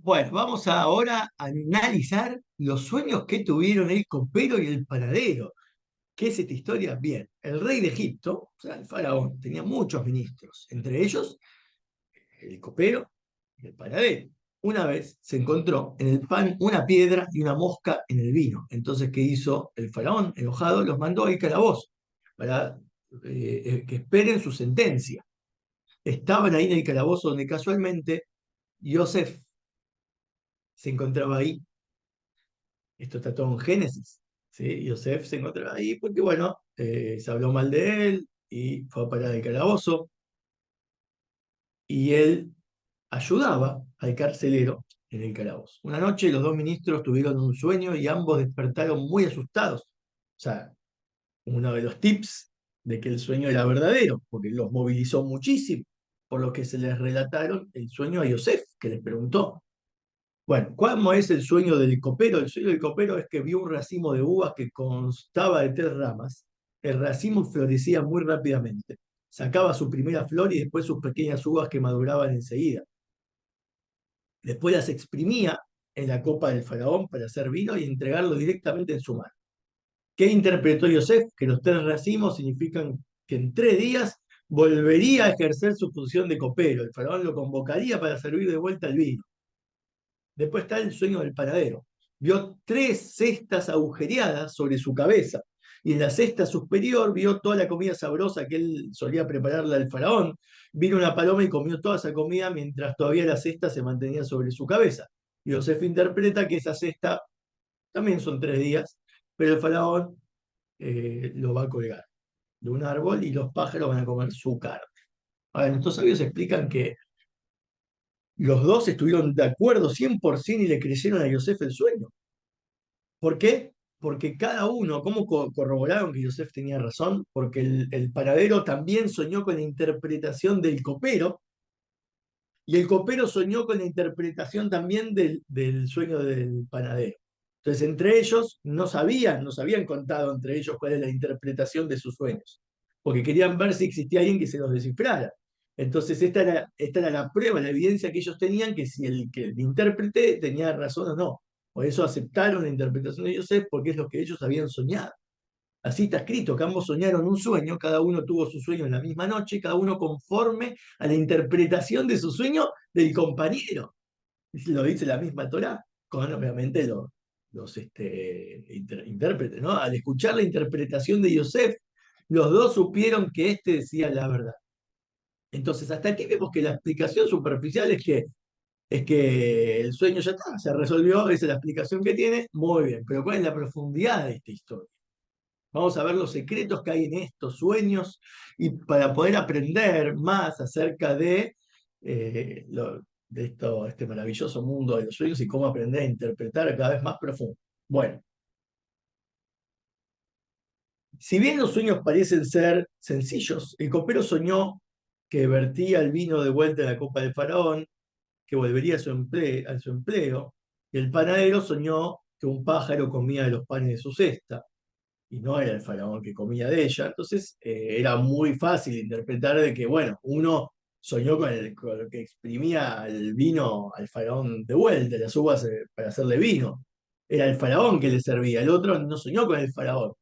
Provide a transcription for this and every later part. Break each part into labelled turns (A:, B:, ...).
A: Bueno, vamos ahora a analizar los sueños que tuvieron el copero y el panadero. ¿Qué es esta historia? Bien, el rey de Egipto, o sea, el faraón, tenía muchos ministros, entre ellos el copero y el panadero. Una vez se encontró en el pan una piedra y una mosca en el vino. Entonces, ¿qué hizo el faraón? Enojado, los mandó al calabozo para que esperen su sentencia. Estaban ahí en el calabozo donde casualmente Yosef se encontraba ahí. Esto está todo en Génesis. ¿Sí? Yosef se encontraba ahí porque, bueno, se habló mal de él y fue a parar al calabozo y él ayudaba al carcelero en el calabozo. Una noche los dos ministros tuvieron un sueño y ambos despertaron muy asustados. O sea, uno de los tips de que el sueño era verdadero, porque los movilizó muchísimo, por lo que se les relataron el sueño a Yosef, que les preguntó. Bueno, ¿cómo es el sueño del copero? El sueño del copero es que vio un racimo de uvas que constaba de 3 ramas. El racimo florecía muy rápidamente. Sacaba su primera flor y después sus pequeñas uvas que maduraban enseguida. Después las exprimía en la copa del faraón para hacer vino y entregarlo directamente en su mano. ¿Qué interpretó Yosef? Que los 3 racimos significan que en 3 días volvería a ejercer su función de copero. El faraón lo convocaría para servir de vuelta el vino. Después está el sueño del panadero. Vio 3 cestas agujereadas sobre su cabeza y en la cesta superior vio toda la comida sabrosa que él solía prepararle al faraón. Vino una paloma y comió toda esa comida mientras todavía la cesta se mantenía sobre su cabeza. Y Yosef interpreta que esa cesta también son 3 días, pero el faraón lo va a colgar de un árbol y los pájaros van a comer su carne. Ahora, estos sabios explican que los dos estuvieron de acuerdo 100% y le creyeron a Yosef el sueño. ¿Por qué? Porque cada uno, ¿cómo corroboraron que Yosef tenía razón? Porque el panadero también soñó con la interpretación del copero y el copero soñó con la interpretación también del sueño del panadero. Entonces, entre ellos no se habían contado entre ellos cuál es la interpretación de sus sueños, porque querían ver si existía alguien que se los descifrara. Entonces, esta era la prueba, la evidencia que ellos tenían, que si el intérprete tenía razón o no. Por eso aceptaron la interpretación de Yosef, porque es lo que ellos habían soñado. Así está escrito, que ambos soñaron un sueño, cada uno tuvo su sueño en la misma noche, cada uno conforme a la interpretación de su sueño del compañero. Lo dice la misma Torá, con obviamente los intérpretes, ¿no? Al escuchar la interpretación de Yosef, los dos supieron que éste decía la verdad. Entonces, hasta aquí vemos que la explicación superficial es que el sueño ya está, se resolvió, esa es la explicación que tiene, muy bien, pero ¿cuál es la profundidad de esta historia? Vamos a ver los secretos que hay en estos sueños y para poder aprender más acerca de este maravilloso mundo de los sueños y cómo aprender a interpretar cada vez más profundo. Bueno, si bien los sueños parecen ser sencillos, el copero soñó que vertía el vino de vuelta en la copa del faraón, que volvería a su empleo, y el panadero soñó que un pájaro comía de los panes de su cesta y no era el faraón que comía de ella. Entonces era muy fácil interpretar de que, bueno, uno soñó con el que exprimía el vino al faraón de vuelta, las uvas para hacerle vino. Era el faraón que le servía, el otro no soñó con el faraón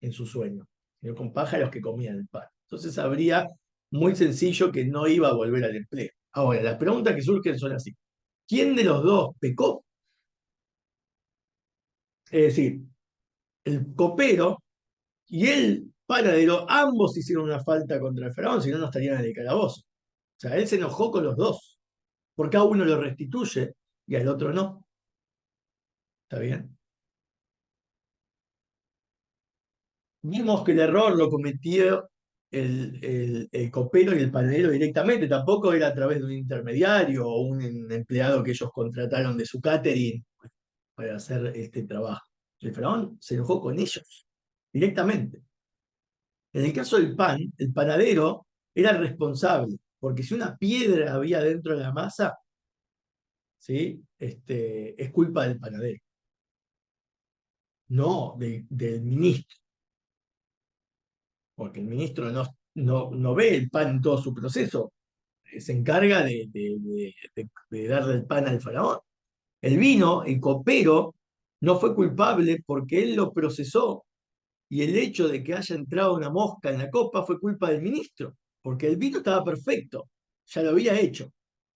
A: en su sueño, sino con pájaros que comían el pan. Entonces habría muy sencillo que no iba a volver al empleo. Ahora, las preguntas que surgen son así. ¿Quién de los dos pecó? Es decir, el copero y el panadero, ambos hicieron una falta contra el faraón, si no, no estarían en el calabozo. O sea, él se enojó con los dos, porque a uno lo restituye y al otro no. ¿Está bien? Vimos que el error lo cometió el copero y el panadero directamente, tampoco era a través de un intermediario o un empleado que ellos contrataron de su catering para hacer este trabajo. El faraón se enojó con ellos directamente. En el caso del pan, el panadero era el responsable, porque si una piedra había dentro de la masa, ¿sí? Es culpa del panadero, no del ministro, porque el ministro no ve el pan en todo su proceso. se encarga de darle el pan al faraón. El vino, el copero, no fue culpable porque él lo procesó y el hecho de que haya entrado una mosca en la copa fue culpa del ministro, porque el vino estaba perfecto, ya lo había hecho.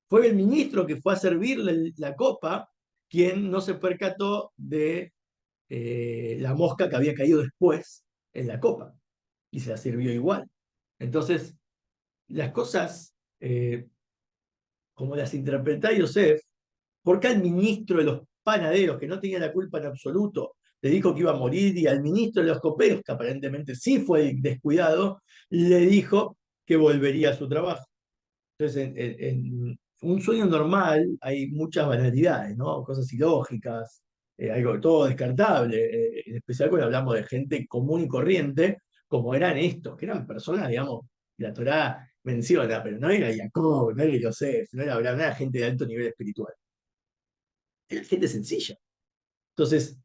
A: Fue el ministro que fue a servirle la copa quien no se percató de la mosca que había caído después en la copa y se la sirvió igual. Entonces, las cosas, como las interpreta Yosef, ¿por qué al ministro de los panaderos, que no tenía la culpa en absoluto, le dijo que iba a morir y al ministro de los coperos, que aparentemente sí fue el descuidado, le dijo que volvería a su trabajo? Entonces, en un sueño normal hay muchas banalidades, ¿no? Cosas ilógicas, algo todo descartable, en especial cuando hablamos de gente común y corriente, como eran estos, que eran personas, digamos, la Torá menciona, pero no era Jacob, no era Yosef, no era Abraham, no era gente de alto nivel espiritual, era gente sencilla. Entonces,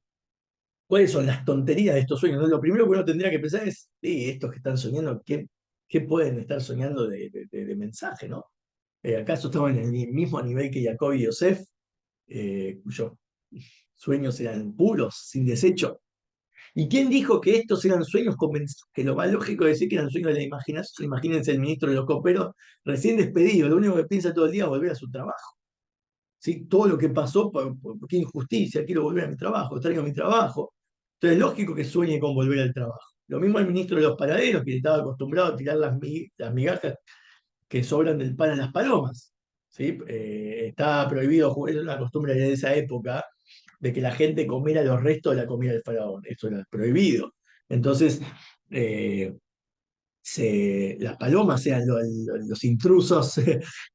A: ¿cuáles son las tonterías de estos sueños? ¿No? Lo primero que uno tendría que pensar es, sí, estos que están soñando, ¿qué pueden estar soñando de mensaje, ¿no? ¿Acaso estaban en el mismo nivel que Jacob y Yosef, cuyos sueños eran puros, sin desecho? ¿Y quién dijo que estos eran sueños que lo más lógico es decir que eran sueños de la imaginación? Imagínense el ministro de los coperos recién despedido, lo único que piensa todo el día es volver a su trabajo. ¿Sí? Todo lo que pasó, qué injusticia, quiero volver a mi trabajo, extraño mi trabajo. Entonces es lógico que sueñe con volver al trabajo. Lo mismo el ministro de los panaderos, que estaba acostumbrado a tirar las migajas que sobran del pan a las palomas. ¿Sí? Está prohibido, es una costumbre de esa época, de que la gente comiera los restos de la comida del faraón. Eso era prohibido. Entonces, eh, las palomas eran los intrusos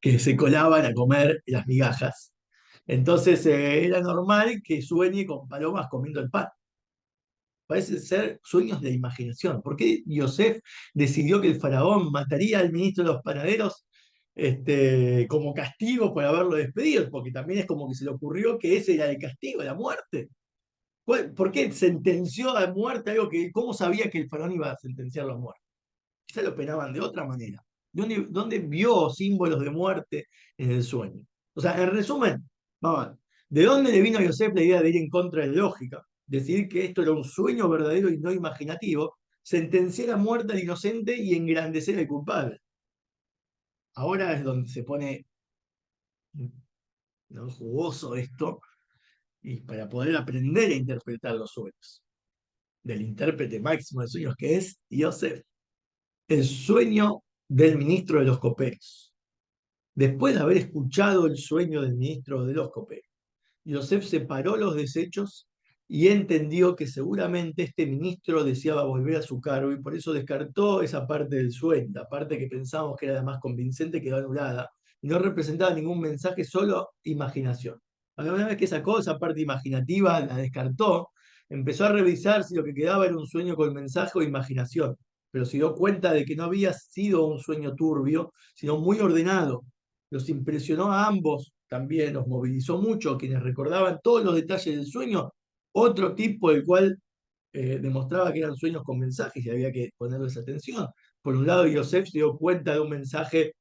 A: que se colaban a comer las migajas. Entonces, era normal que sueñe con palomas comiendo el pan. Parecen ser sueños de imaginación. ¿Por qué Yosef decidió que el faraón mataría al ministro de los panaderos, como castigo por haberlo despedido? Porque también es como que se le ocurrió que ese era el castigo, la muerte. ¿Por qué sentenció a muerte algo que, cómo sabía que el faraón iba a sentenciarlo a muerte? Quizá lo penaban de otra manera. ¿Dónde vio símbolos de muerte en el sueño? O sea, en resumen, vamos, ¿de dónde le vino a Yosef la idea de ir en contra de la lógica? Decidir que esto era un sueño verdadero y no imaginativo, sentenciar a muerte al inocente y engrandecer al culpable. Ahora es donde se pone, ¿no?, jugoso esto, y para poder aprender a interpretar los sueños del intérprete máximo de sueños que es Yosef. El sueño del ministro de los coperos. Después de haber escuchado el sueño del ministro de los coperos, Yosef separó los desechos y entendió que seguramente este ministro deseaba volver a su cargo y por eso descartó esa parte del sueño. La parte que pensábamos que era la más convincente quedó anulada y no representaba ningún mensaje, solo imaginación. Una vez que sacó esa parte imaginativa, la descartó, empezó a revisar si lo que quedaba era un sueño con mensaje o imaginación, pero se dio cuenta de que no había sido un sueño turbio, sino muy ordenado. Los impresionó a ambos, también los movilizó mucho, quienes recordaban todos los detalles del sueño, otro tipo del cual demostraba que eran sueños con mensajes y había que ponerles atención. Por un lado, Yosef se dio cuenta de un mensaje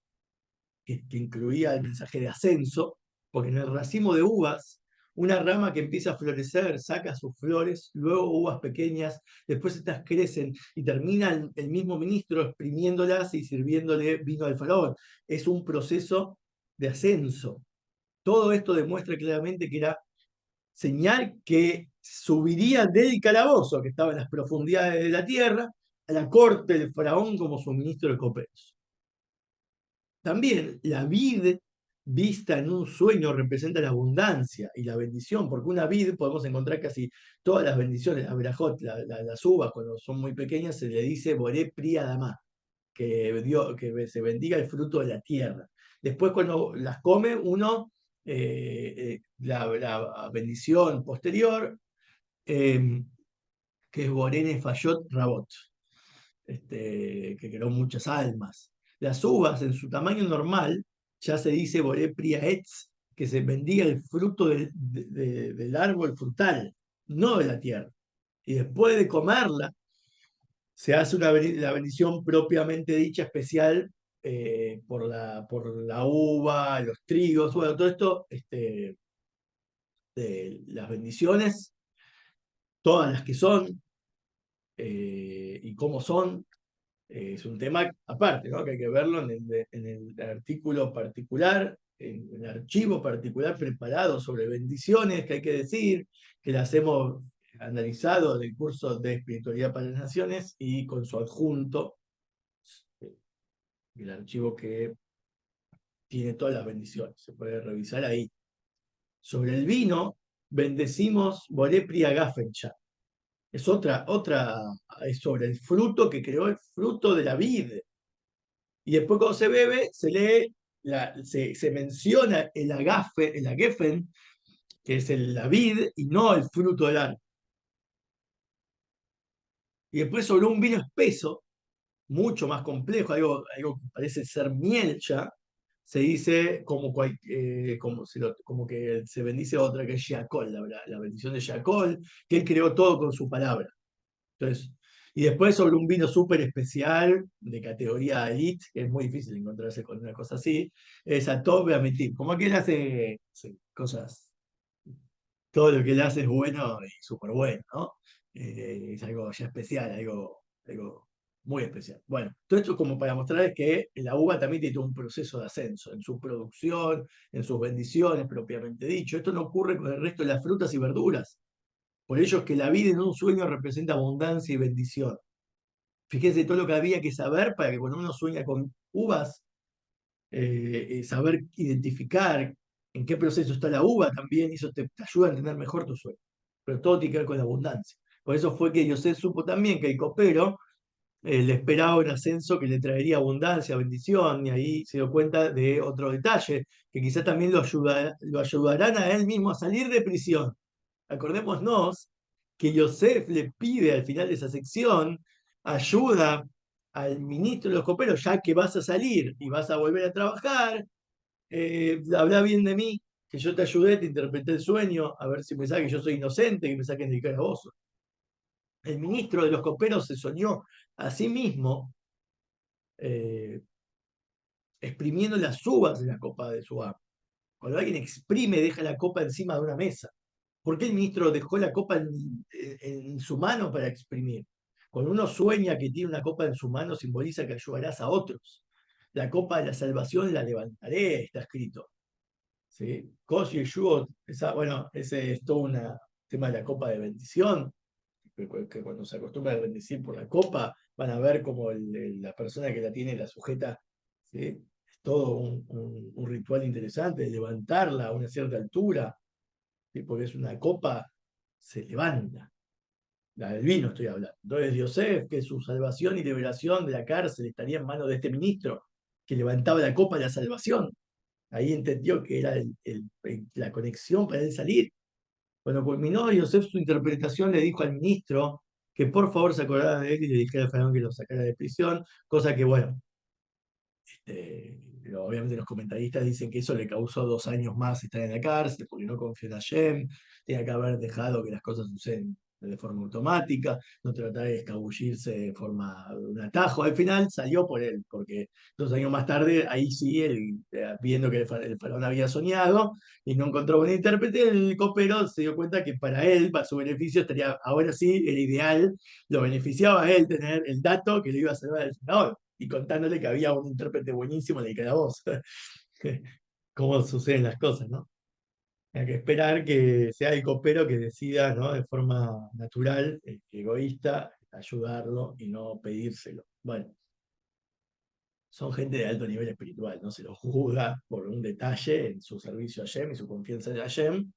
A: que incluía el mensaje de ascenso, porque en el racimo de uvas, una rama que empieza a florecer saca sus flores, luego uvas pequeñas, después estas crecen y termina el mismo ministro exprimiéndolas y sirviéndole vino al faraón. Es un proceso de ascenso. Todo esto demuestra claramente que era señal que subiría del calabozo, que estaba en las profundidades de la tierra, a la corte del faraón como su ministro de coperos. También la vid vista en un sueño representa la abundancia y la bendición, porque una vid podemos encontrar casi todas las bendiciones, la verajot, las uvas cuando son muy pequeñas se le dice boré pri adamá, que se bendiga el fruto de la tierra. Después cuando las come uno, la bendición posterior, que es boré fayot rabot, que creó muchas almas. Las uvas en su tamaño normal ya se dice Boré Priaetz, que se bendiga el fruto del árbol frutal, no de la tierra. Y después de comerla, se hace la bendición propiamente dicha especial por la uva, los trigos, bueno, todo esto, de las bendiciones, todas las que son y cómo son, es un tema aparte, ¿no? Que hay que verlo en el artículo particular, en el archivo particular preparado sobre bendiciones, que hay que decir, que las hemos analizado del curso de Espiritualidad para las Naciones y con su adjunto, eh, el archivo que tiene todas las bendiciones, se puede revisar ahí. Sobre el vino, bendecimos Borepria Gaffencha. Es es sobre el fruto que creó el fruto de la vid. Y después cuando se bebe, se lee, se menciona el agafen, que es la vid, y no el fruto del árbol. Y después sobre un vino espeso, mucho más complejo, algo que parece ser miel ya, se dice como que se bendice otra que es Yaakol, la bendición de Yaakol, que él creó todo con su palabra. Entonces, y después sobre un vino súper especial, de categoría elite, que es muy difícil encontrarse con una cosa así, es Atov Beamitim. Como que él hace cosas, todo lo que él hace es bueno y súper bueno, ¿no? Es algo ya especial, algo muy especial. Bueno, todo esto como para mostrarles que la uva también tiene un proceso de ascenso en su producción, en sus bendiciones propiamente dicho. Esto no ocurre con el resto de las frutas y verduras. Por ello es que la vida en un sueño representa abundancia y bendición. Fíjense todo lo que había que saber para que cuando uno sueña con uvas, saber identificar en qué proceso está la uva también, y eso te ayuda a entender mejor tu sueño. Pero todo tiene que ver con la abundancia. Por eso fue que José supo también que el copero le esperaba un ascenso que le traería abundancia, bendición, y ahí se dio cuenta de otro detalle, que quizás también lo ayudarán a él mismo a salir de prisión. Acordémonos que Yosef le pide al final de esa sección ayuda al ministro de los coperos, ya que vas a salir y vas a volver a trabajar, habla bien de mí, que yo te ayudé, te interpreté el sueño, a ver si pensás que yo soy inocente, que me saquen del calabozo. El ministro de los coperos se soñó a sí mismo eh, exprimiendo las uvas de la copa de su amo. Cuando alguien exprime, deja la copa encima de una mesa. ¿Por qué el ministro dejó la copa en su mano para exprimir? Cuando uno sueña que tiene una copa en su mano, simboliza que ayudarás a otros. La copa de la salvación la levantaré, está escrito. ¿Sí? Kos Yeshua, bueno, ese es todo un tema de la copa de bendición, que cuando se acostumbra a bendecir por la copa, van a ver como la persona que la tiene la sujeta. ¿Sí? Es todo un ritual interesante, de levantarla a una cierta altura, ¿sí? Porque es una copa, se levanta. La del vino estoy hablando. Entonces Yosef, que su salvación y liberación de la cárcel estaría en manos de este ministro, que levantaba la copa de la salvación. Ahí entendió que era la conexión para él salir. Cuando culminó Yosef su interpretación, le dijo al ministro que por favor se acordara de él y le dijera al faraón que lo sacara de prisión, cosa que, bueno, obviamente los comentaristas dicen que eso le causó 2 años más estar en la cárcel, porque no confió en Hashem, tenía que haber dejado que las cosas suceden de forma automática, no tratar de escabullirse de forma, de un atajo. Al final salió por él, porque 2 años más tarde, ahí sí, viendo que el faraón había soñado y no encontró un intérprete, el copero se dio cuenta que para él, para su beneficio, estaría, ahora sí, el ideal, lo beneficiaba a él tener el dato que le iba a salvar al faraón y contándole que había un intérprete buenísimo en el calabozo. Cómo suceden las cosas, ¿no? Hay que esperar que sea el copero que decida, ¿no? De forma natural, egoísta, ayudarlo y no pedírselo. Bueno, son gente de alto nivel espiritual, no se los juzga por un detalle en su servicio a Hashem y su confianza en Hashem.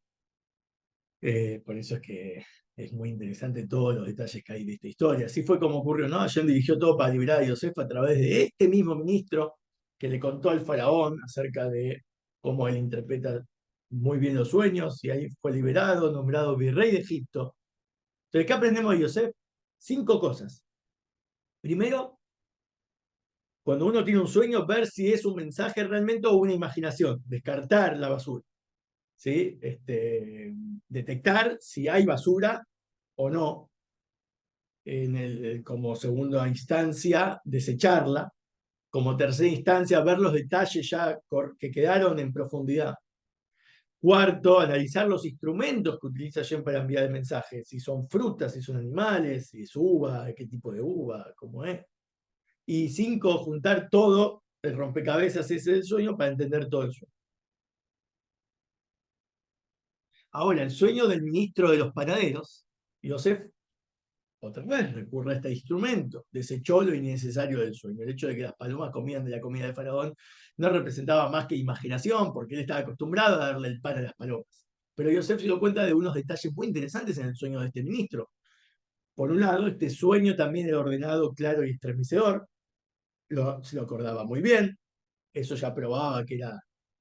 A: Por eso es que es muy interesante todos los detalles que hay de esta historia. Así fue como ocurrió, ¿no? Hashem dirigió todo para liberar a Yosef a través de este mismo ministro que le contó al faraón acerca de cómo él interpreta muy bien los sueños, y ahí fue liberado, nombrado virrey de Egipto. Entonces, ¿qué aprendemos de Yosef? 5 cosas. Primero, cuando uno tiene un sueño, ver si es un mensaje realmente o una imaginación, descartar la basura. ¿Sí? Detectar si hay basura o no, como segunda instancia, desecharla, como tercera instancia, ver los detalles ya que quedaron en profundidad. Cuarto, analizar los instrumentos que utiliza Jen para enviar el mensaje. Si son frutas, si son animales, si es uva, qué tipo de uva, cómo es. Y cinco, juntar todo, el rompecabezas ese del sueño para entender todo el sueño. Ahora, el sueño del ministro de los panaderos, Yosef, otra vez recurre a este instrumento, desechó lo innecesario del sueño. El hecho de que las palomas comían de la comida del faraón no representaba más que imaginación, porque él estaba acostumbrado a darle el pan a las palomas. Pero Yosef se dio cuenta de unos detalles muy interesantes en el sueño de este ministro. Por un lado, este sueño también era ordenado, claro y estremecedor, se lo acordaba muy bien, eso ya probaba que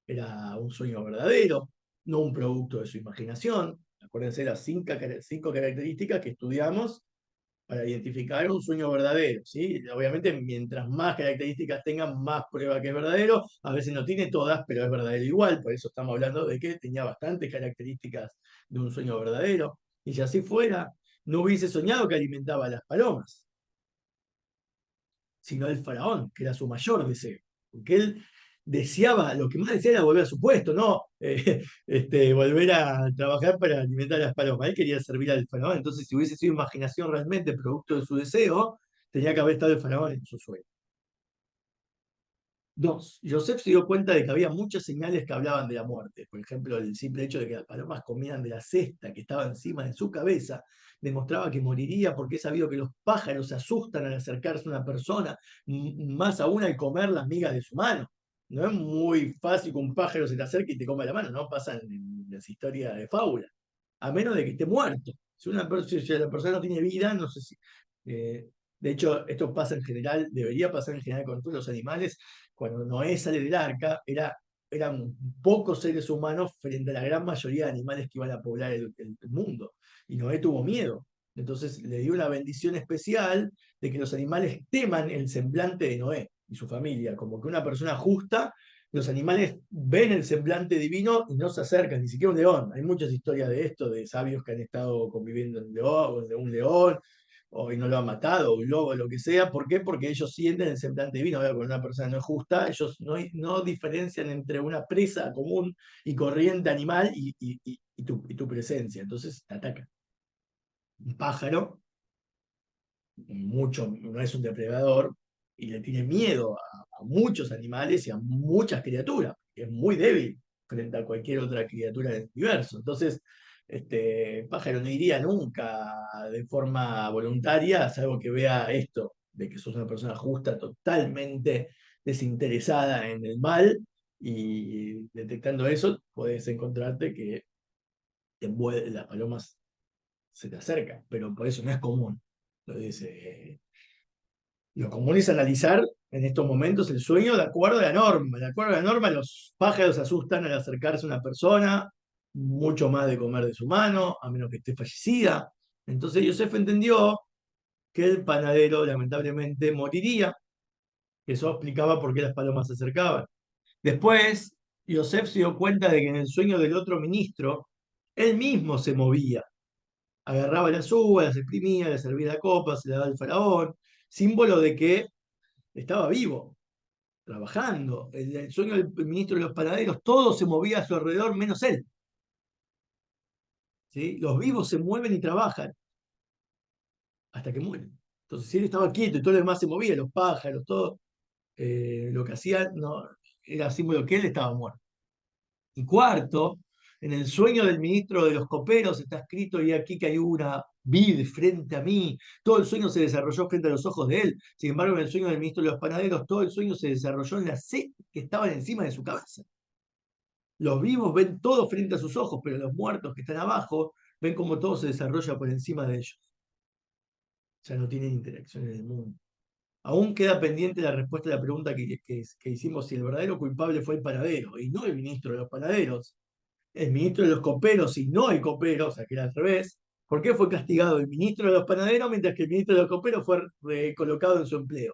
A: era un sueño verdadero, no un producto de su imaginación. Acuérdense las cinco características que estudiamos para identificar un sueño verdadero, ¿sí? Obviamente, mientras más características tengan, más prueba que es verdadero. A veces no tiene todas, pero es verdadero igual. Por eso estamos hablando de que tenía bastantes características de un sueño verdadero. Y si así fuera, no hubiese soñado que alimentaba a las palomas, sino el faraón, que era su mayor deseo. Porque él deseaba, lo que más deseaba era volver a su puesto, no volver a trabajar para alimentar a las palomas. Él quería servir al faraón. Entonces, si hubiese sido imaginación realmente producto de su deseo, tenía que haber estado el faraón en su sueño. Dos, Joseph se dio cuenta de que había muchas señales que hablaban de la muerte. Por ejemplo, el simple hecho de que las palomas comían de la cesta que estaba encima de su cabeza demostraba que moriría, porque es sabido que los pájaros se asustan al acercarse a una persona, más aún al comer las migas de su mano. No es muy fácil que un pájaro se te acerque y te coma la mano, no pasa en las historias de fábula, a menos de que esté muerto. Si la persona no tiene vida, no sé si... de hecho, esto pasa en general, debería pasar en general con todos los animales. Cuando Noé sale del arca, eran pocos seres humanos frente a la gran mayoría de animales que iban a poblar el mundo. Y Noé tuvo miedo. Entonces le dio una bendición especial de que los animales teman el semblante de Noé y su familia. Como que una persona justa, los animales ven el semblante divino y no se acercan, ni siquiera un león. Hay muchas historias de esto, de sabios que han estado conviviendo en un león, o y no lo ha matado, o un lobo, lo que sea. ¿Por qué? Porque ellos sienten el semblante divino. Ahora, cuando una persona no es justa, ellos no diferencian entre una presa común y corriente animal y tu presencia. Entonces te atacan. Un pájaro, no es un depredador, y le tiene miedo a muchos animales y a muchas criaturas. Es muy débil frente a cualquier otra criatura del universo. Entonces, pájaro no iría nunca de forma voluntaria, salvo que vea esto, de que sos una persona justa, totalmente desinteresada en el mal, y detectando eso, puedes encontrarte que las palomas se te acercan, pero por eso no es común. Entonces, lo común es analizar en estos momentos el sueño de acuerdo a la norma. De acuerdo a la norma, los pájaros se asustan al acercarse a una persona, mucho más de comer de su mano, a menos que esté fallecida. Entonces Yosef entendió que el panadero lamentablemente moriría. Eso explicaba por qué las palomas se acercaban. Después, Yosef se dio cuenta de que en el sueño del otro ministro, él mismo se movía. Agarraba las uvas, las exprimía, las servía a copas, se las daba al faraón, símbolo de que estaba vivo, trabajando. El sueño del ministro de los panaderos, todo se movía a su alrededor menos él. ¿Sí? Los vivos se mueven y trabajan hasta que mueren. Entonces, si él estaba quieto y todo lo demás se movía, los pájaros, todo, lo que hacían no, era símbolo que él estaba muerto. Y cuarto, en el sueño del ministro de los coperos está escrito, y aquí que hay una vid frente a mí. Todo el sueño se desarrolló frente a los ojos de él. Sin embargo, en el sueño del ministro de los panaderos, todo el sueño se desarrolló en la sed que estaban encima de su cabeza. Los vivos ven todo frente a sus ojos, pero los muertos que están abajo ven cómo todo se desarrolla por encima de ellos. Ya no tienen interacción en el mundo. Aún queda pendiente la respuesta a la pregunta que hicimos, si el verdadero culpable fue el panadero y no el ministro de los panaderos, el ministro de los coperos y no el copero, o sea que era al revés. ¿Por qué fue castigado el ministro de los panaderos mientras que el ministro de los coperos fue colocado en su empleo,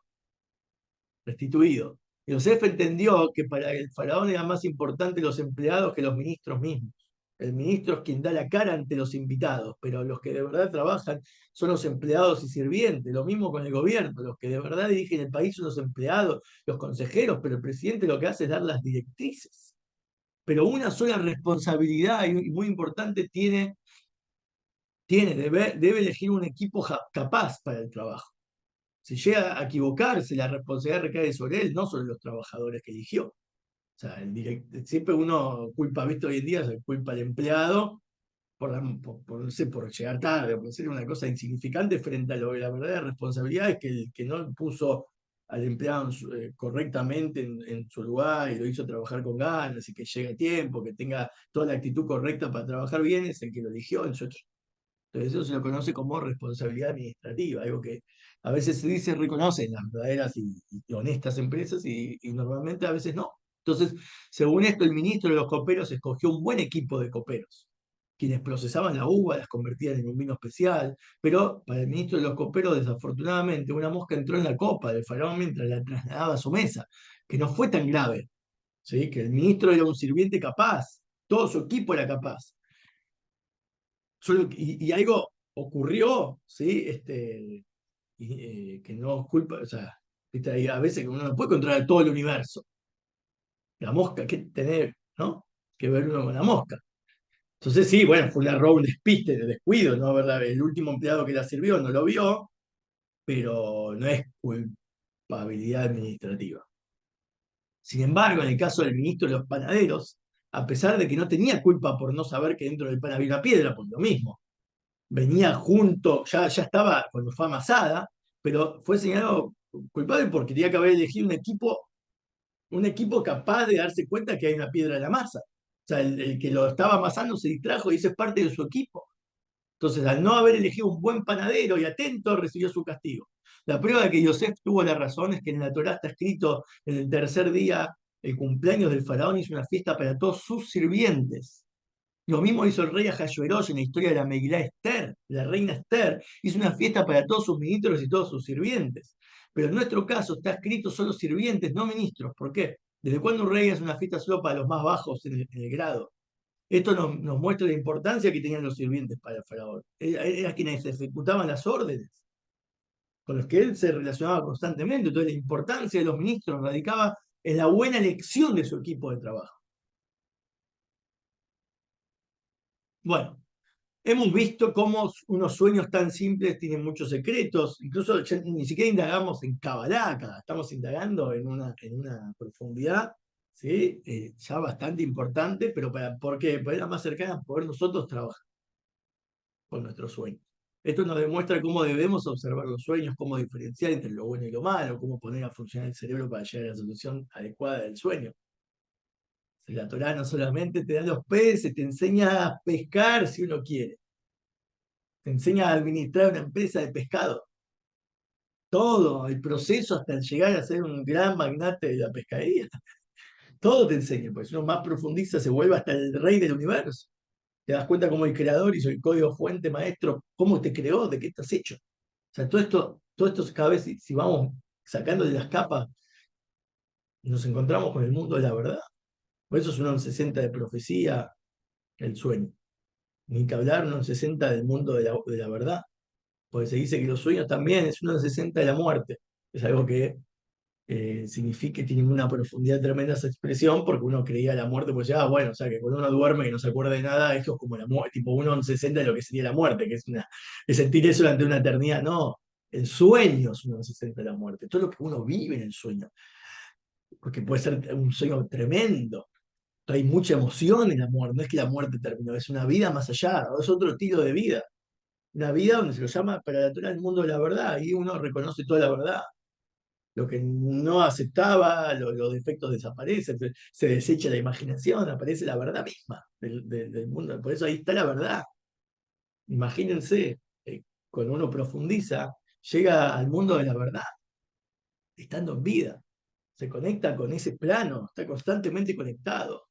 A: restituido? Yosef entendió que para el faraón era más importante los empleados que los ministros mismos. El ministro es quien da la cara ante los invitados, pero los que de verdad trabajan son los empleados y sirvientes. Lo mismo con el gobierno, los que de verdad dirigen el país son los empleados, los consejeros, pero el presidente lo que hace es dar las directrices. Pero una sola responsabilidad y muy importante debe elegir un equipo capaz para el trabajo. Si llega a equivocarse, la responsabilidad recae sobre él, no sobre los trabajadores que eligió. O sea, siempre uno culpa, visto hoy en día, se culpa al empleado no sé, por llegar tarde, por ser una cosa insignificante frente a lo que la verdadera responsabilidad es que el que no puso al empleado correctamente en su lugar y lo hizo trabajar con ganas y que llegue a tiempo, que tenga toda la actitud correcta para trabajar bien, es el que lo eligió. Entonces eso se lo conoce como responsabilidad administrativa, algo que a veces se dice, reconoce en las verdaderas y honestas empresas y normalmente a veces no. Entonces, según esto, el ministro de los coperos escogió un buen equipo de coperos, quienes procesaban la uva, las convertían en un vino especial, pero para el ministro de los coperos, desafortunadamente, una mosca entró en la copa del faraón mientras la trasladaba a su mesa, que no fue tan grave, ¿sí? Que el ministro era un sirviente capaz, todo su equipo era capaz. Y algo ocurrió, ¿sí? Que no es culpa, o sea, ¿viste? A veces que uno no puede controlar todo el universo. La mosca, ¿qué tener, no? Que ver uno con la mosca. Entonces sí, bueno, fue un error, un despiste, de descuido, ¿no? ¿Verdad? El último empleado que la sirvió no lo vio, pero no es culpabilidad administrativa. Sin embargo, en el caso del ministro de los panaderos, a pesar de que no tenía culpa por no saber que dentro del pan había una piedra, pues lo mismo, venía junto, ya estaba cuando fue amasada, pero fue señalado culpable porque tenía que haber elegido un equipo capaz de darse cuenta que hay una piedra en la masa. O sea, el que lo estaba amasando se distrajo y ese es parte de su equipo. Entonces, al no haber elegido un buen panadero y atento, recibió su castigo. La prueba de que Yosef tuvo la razón es que en la Torá está escrito en el tercer día, el cumpleaños del faraón hizo una fiesta para todos sus sirvientes. Lo mismo hizo el rey Ahasuerós en la historia de la Megilá Esther, la reina Esther, hizo una fiesta para todos sus ministros y todos sus sirvientes. Pero en nuestro caso está escrito solo sirvientes, no ministros. ¿Por qué? ¿Desde cuándo un rey hace una fiesta solo para los más bajos en el grado? Esto nos muestra la importancia que tenían los sirvientes para el faraón. Eran quienes ejecutaban las órdenes, con los que él se relacionaba constantemente. Entonces la importancia de los ministros radicaba en la buena elección de su equipo de trabajo. Bueno, hemos visto cómo unos sueños tan simples tienen muchos secretos, incluso ya ni siquiera indagamos en Kabbalah acá, estamos indagando en una profundidad, ¿sí? Ya bastante importante, pero porque para la más cercana, poder nosotros trabajar con nuestros sueños. Esto nos demuestra cómo debemos observar los sueños, cómo diferenciar entre lo bueno y lo malo, cómo poner a funcionar el cerebro para llegar a la solución adecuada del sueño. La Torá no solamente te da los peces, te enseña a pescar si uno quiere, te enseña a administrar una empresa de pescado. Todo el proceso hasta llegar a ser un gran magnate de la pescadería. Todo te enseña, pues uno más profundiza, se vuelve hasta el rey del universo. Te das cuenta cómo el creador hizo el código fuente maestro, cómo te creó, de qué estás hecho. O sea, todo esto cada vez, si vamos sacando de las capas, nos encontramos con el mundo de la verdad. Por eso es un 60 de profecía, el sueño. Ni que hablar un 60 del mundo de la verdad. Porque se dice que los sueños también es un 60 de la muerte. Es algo que significa que tiene una profundidad tremenda esa expresión, porque uno creía la muerte, pues ya, bueno, o sea, que cuando uno duerme y no se acuerda de nada, esto es como la muerte, tipo 1,60 de lo que sería la muerte, que es sentir eso durante una eternidad. No, el sueño es 1,60 de la muerte, todo lo que uno vive en el sueño, porque puede ser un sueño tremendo. Hay mucha emoción en la muerte, no es que la muerte terminó, es una vida más allá, es otro estilo de vida, una vida donde se lo llama para la Torá el mundo de la verdad, y uno reconoce toda la verdad. Lo que no aceptaba, los defectos desaparecen, se desecha la imaginación, aparece la verdad misma del mundo. Por eso ahí está la verdad. Imagínense, cuando uno profundiza, llega al mundo de la verdad, estando en vida, se conecta con ese plano, está constantemente conectado.